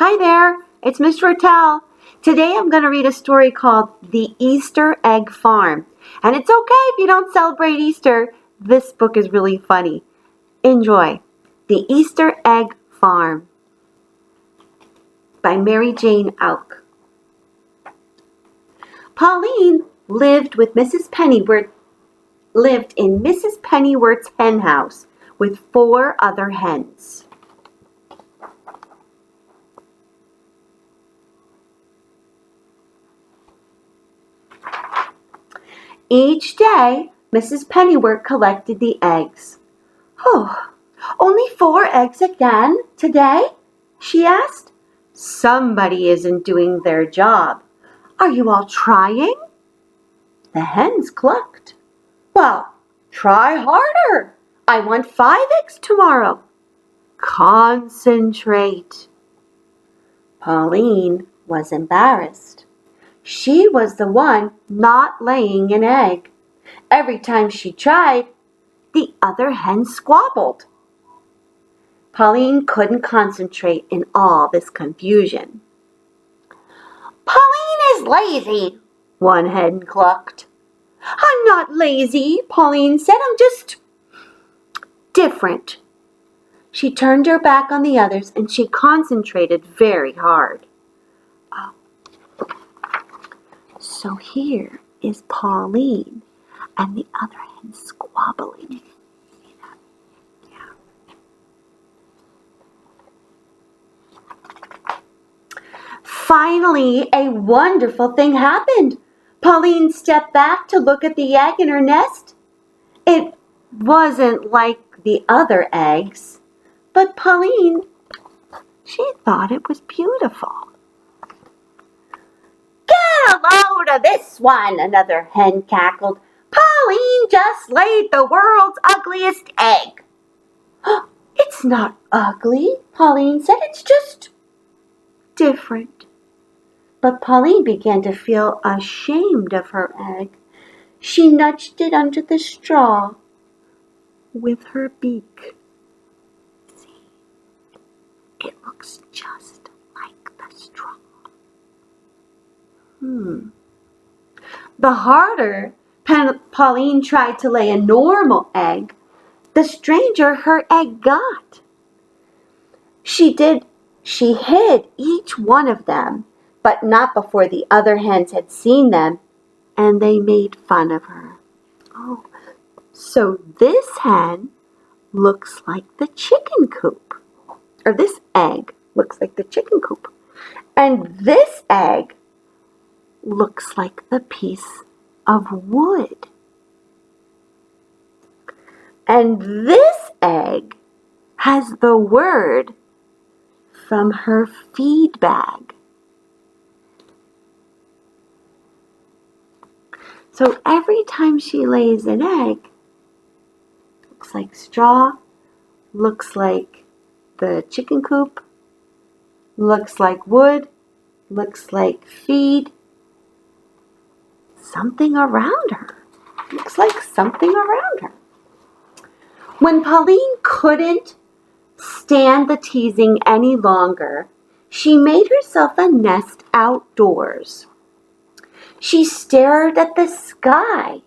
Hi there, it's Miss Shortell. Today I'm going to read a story called The Easter Egg Farm. And it's okay if you don't celebrate Easter. This book is really funny. Enjoy. The Easter Egg Farm by Mary Jane Auch. Pauline lived in Mrs. Pennyworth's hen house with 4 other hens. Each day, Mrs. Pennyworth collected the eggs. "Oh, only 4 eggs again today?" she asked. "Somebody isn't doing their job. Are you all trying?" The hens clucked. "Well, try harder. I want 5 eggs tomorrow." "Concentrate." Pauline was embarrassed. She was the one not laying an egg. Every time she tried, the other hen squabbled. Pauline couldn't concentrate in all this confusion. "Pauline is lazy," one hen clucked. "I'm not lazy," Pauline said. "I'm just different." She turned her back on the others and she concentrated very hard. So here is Pauline and the other hen squabbling. Finally, a wonderful thing happened. Pauline stepped back to look at the egg in her nest. It wasn't like the other eggs, but Pauline, she thought it was beautiful. "Get a load of this one," another hen cackled. "Pauline just laid the world's ugliest egg." "It's not ugly," Pauline said. "It's just different." But Pauline began to feel ashamed of her egg. She nudged it under the straw with her beak. See, it looks just like the straw. The harder Pauline tried to lay a normal egg, the stranger her egg got. She hid each one of them, but not before the other hens had seen them, and they made fun of her. "Oh, so this hen looks like the chicken coop," or "this egg looks like the chicken coop, and this egg looks like the piece of wood, and this egg has the word from her feed bag." So every time she lays an egg, looks like straw, looks like the chicken coop, looks like wood, looks like feed, something around her. Looks like something around her. When Pauline couldn't stand the teasing any longer, she made herself a nest outdoors. She stared at the sky,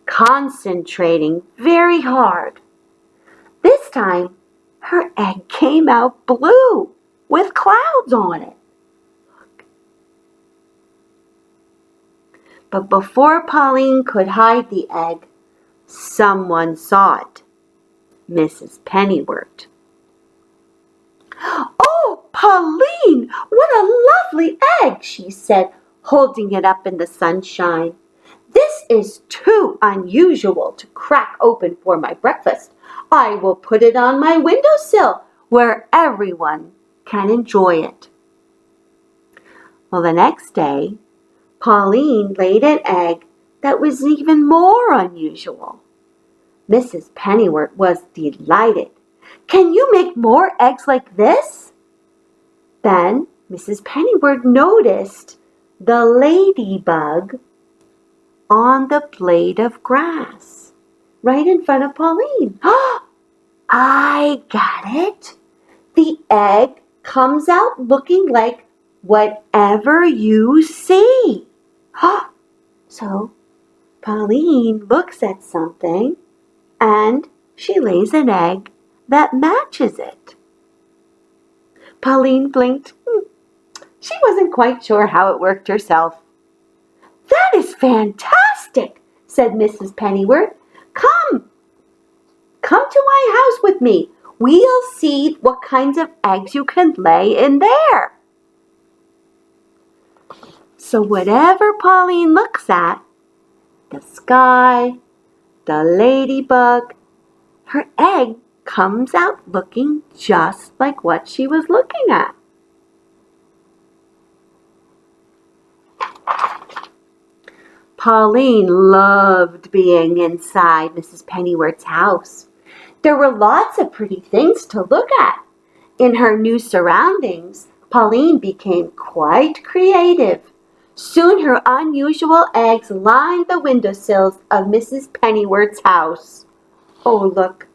concentrating very hard. This time, her egg came out blue with clouds on it. But before Pauline could hide the egg, someone saw it. Mrs. Pennyworth. "Oh, Pauline, what a lovely egg," she said, holding it up in the sunshine. "This is too unusual to crack open for my breakfast. I will put it on my windowsill where everyone can enjoy it." Well, the next day, Pauline laid an egg that was even more unusual. Mrs. Pennyworth was delighted. "Can you make more eggs like this?" Then Mrs. Pennyworth noticed the ladybug on the blade of grass right in front of Pauline. "Oh, I got it. The egg comes out looking like whatever you see. So Pauline looks at something and she lays an egg that matches it. Pauline blinked. She wasn't quite sure how it worked herself. "That is fantastic," said Mrs. Pennyworth. Come to my house with me. We'll see what kinds of eggs you can lay in there." So whatever Pauline looks at, the sky, the ladybug, her egg comes out looking just like what she was looking at. Pauline loved being inside Mrs. Pennyworth's house. There were lots of pretty things to look at. In her new surroundings, Pauline became quite creative. Soon her unusual eggs lined the windowsills of Mrs. Pennyworth's house. Oh, look,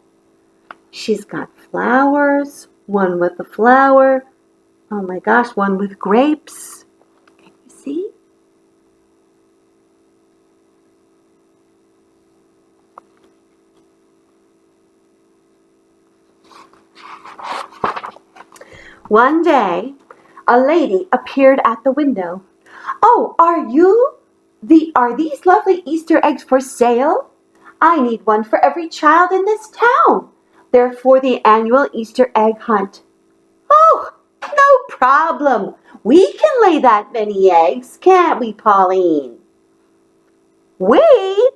she's got flowers, one with a flower. Oh my gosh, one with grapes. Can you see? One day, a lady appeared at the window. "Oh, are these lovely Easter eggs for sale? I need one for every child in this town. They're for the annual Easter egg hunt." "Oh, no problem. We can lay that many eggs, can't we, Pauline?" "Wait,"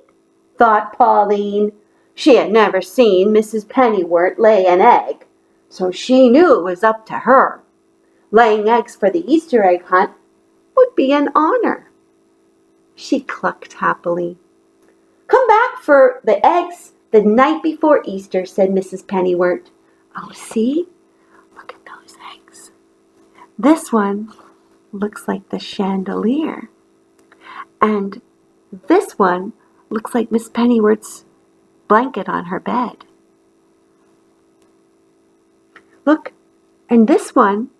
thought Pauline. She had never seen Mrs. Pennyworth lay an egg, so she knew it was up to her. Laying eggs for the Easter egg hunt would be an honor. She clucked happily. "Come back for the eggs the night before Easter," said Mrs. Pennyworth. "Oh, see? Look at those eggs. This one looks like the chandelier. And this one looks like Miss Pennyworth's blanket on her bed. Look, and this one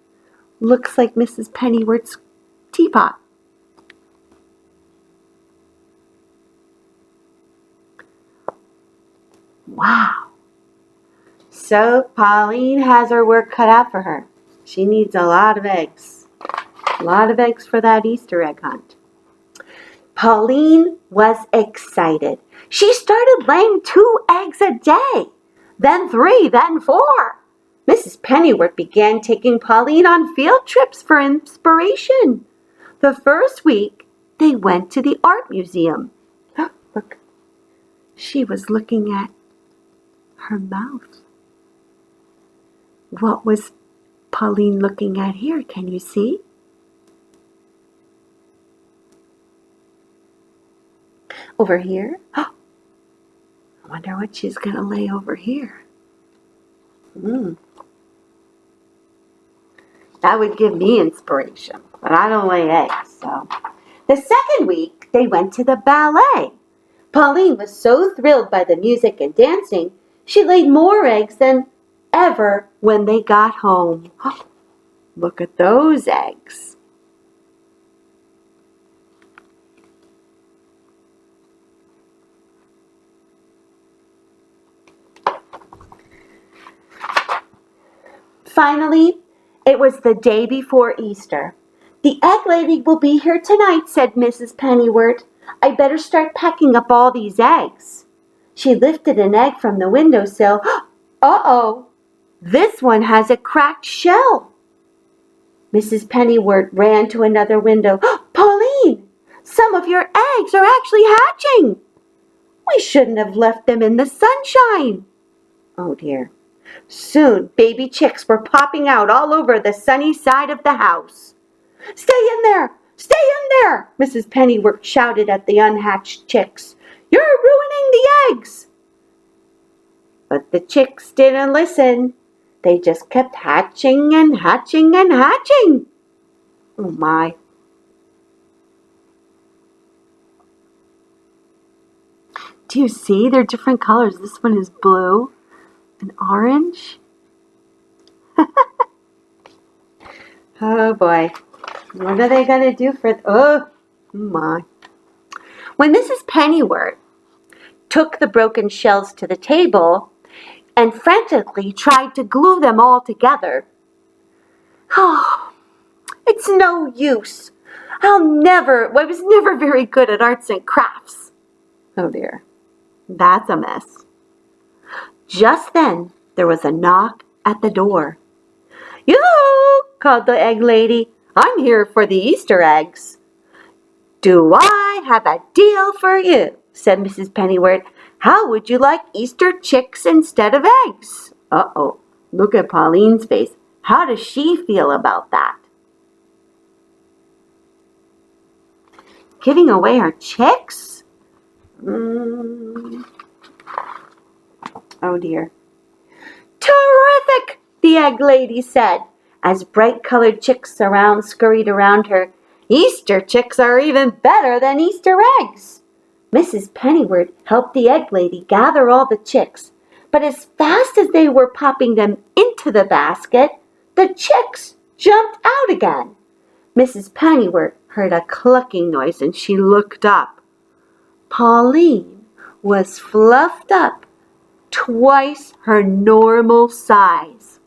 looks like Mrs. Pennyworth's teapot." Wow. So Pauline has her work cut out for her. She needs a lot of eggs. A lot of eggs for that Easter egg hunt. Pauline was excited. She started laying 2 eggs a day, then 3, then 4. Mrs. Pennyworth began taking Pauline on field trips for inspiration. The first week, they went to the art museum. Look, she was looking at her mouth. What was Pauline looking at here? Can you see? Over here? I wonder what she's going to lay over here. That would give me inspiration, but I don't lay eggs, so. The second week, they went to the ballet. Pauline was so thrilled by the music and dancing, she laid more eggs than ever when they got home. Look at those eggs. Finally, it was the day before Easter. "The egg lady will be here tonight," said Mrs. Pennyworth. "I better start packing up all these eggs." She lifted an egg from the windowsill. Uh-oh, this one has a cracked shell. Mrs. Pennyworth ran to another window. "Pauline, some of your eggs are actually hatching. We shouldn't have left them in the sunshine." Oh dear. Soon, baby chicks were popping out all over the sunny side of the house. "Stay in there! Stay in there!" Mrs. Pennyworth shouted at the unhatched chicks. "You're ruining the eggs!" But the chicks didn't listen. They just kept hatching and hatching and hatching. Oh my. Do you see? They're different colors. This one is blue and orange. Oh boy. What are they going to do for... Oh my. When Mrs. Pennyworth took the broken shells to the table and frantically tried to glue them all together, oh, it's no use. I was never very good at arts and crafts. Oh dear, that's a mess. Just then, there was a knock at the door. "Yoo-hoo!" called the egg lady. "I'm here for the Easter eggs." "Do I have a deal for you?" said Mrs. Pennyworth. "How would you like Easter chicks instead of eggs?" Uh-oh, look at Pauline's face. How does she feel about that? Giving away our chicks? Oh dear. "Terrific!" the egg lady said, as bright-colored chicks scurried around her. "Easter chicks are even better than Easter eggs." Mrs. Pennyworth helped the egg lady gather all the chicks, but as fast as they were popping them into the basket, the chicks jumped out again. Mrs. Pennyworth heard a clucking noise and she looked up. Pauline was fluffed up twice her normal size.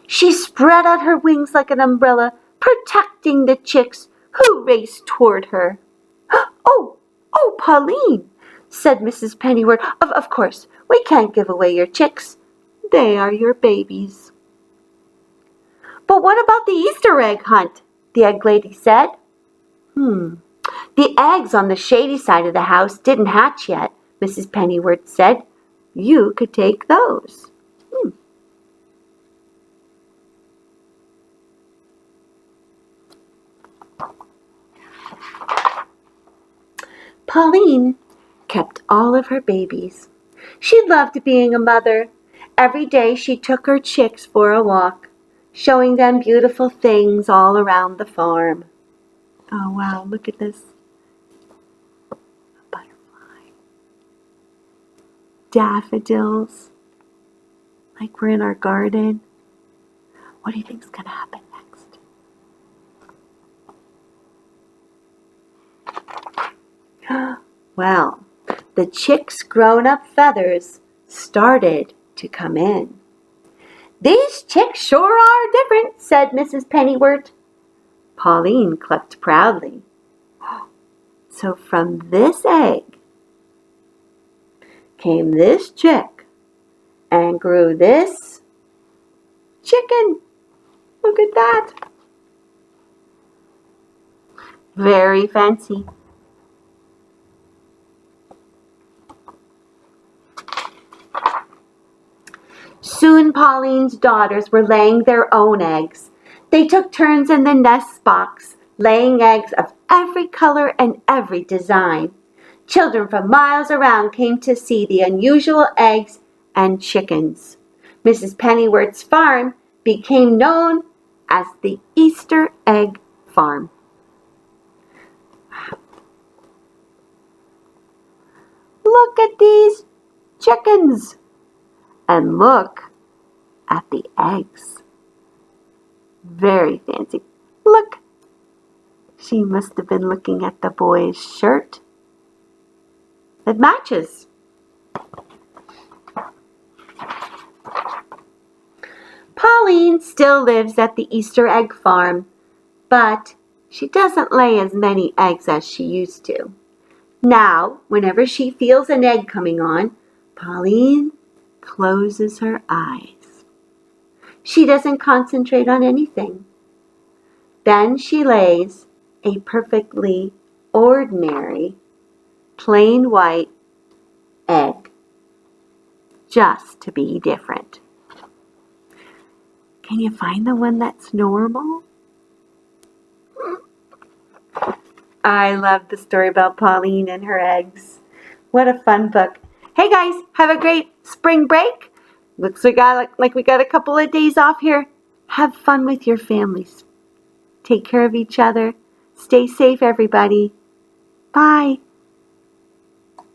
She spread out her wings like an umbrella, protecting the chicks who raced toward her. Oh, Pauline," said Mrs. Pennyworth, Of course, we can't give away your chicks. They are your babies." "But what about the Easter egg hunt?" the egg lady said. "The eggs on the shady side of the house didn't hatch yet," Mrs. Pennyworth said. "You could take those." Pauline kept all of her babies. She loved being a mother. Every day she took her chicks for a walk, showing them beautiful things all around the farm. Oh wow, look at this. A butterfly. Daffodils. Like we're in our garden. What do you think's going to happen next? Well, the chicks' grown-up feathers started to come in. "These chicks sure are different," said Mrs. Pennyworth. Pauline clucked proudly. So from this egg came this chick and grew this chicken. Look at that. Very fancy. Soon Pauline's daughters were laying their own eggs. They took turns in the nest box, laying eggs of every color and every design. Children from miles around came to see the unusual eggs and chickens. Mrs. Pennyworth's farm became known as the Easter Egg Farm. Look at these chickens! And look at the eggs. Very fancy. Look, she must have been looking at the boy's shirt. It matches. Pauline still lives at the Easter Egg Farm, but she doesn't lay as many eggs as she used to. Now, whenever she feels an egg coming on, Pauline closes her eyes. She doesn't concentrate on anything. Then she lays a perfectly ordinary, plain white egg, just to be different. Can you find the one that's normal? I love the story about Pauline and her eggs. What a fun book. Hey guys, have a great spring break. Looks like we got a couple of days off here. Have fun with your families. Take care of each other. Stay safe, everybody. Bye.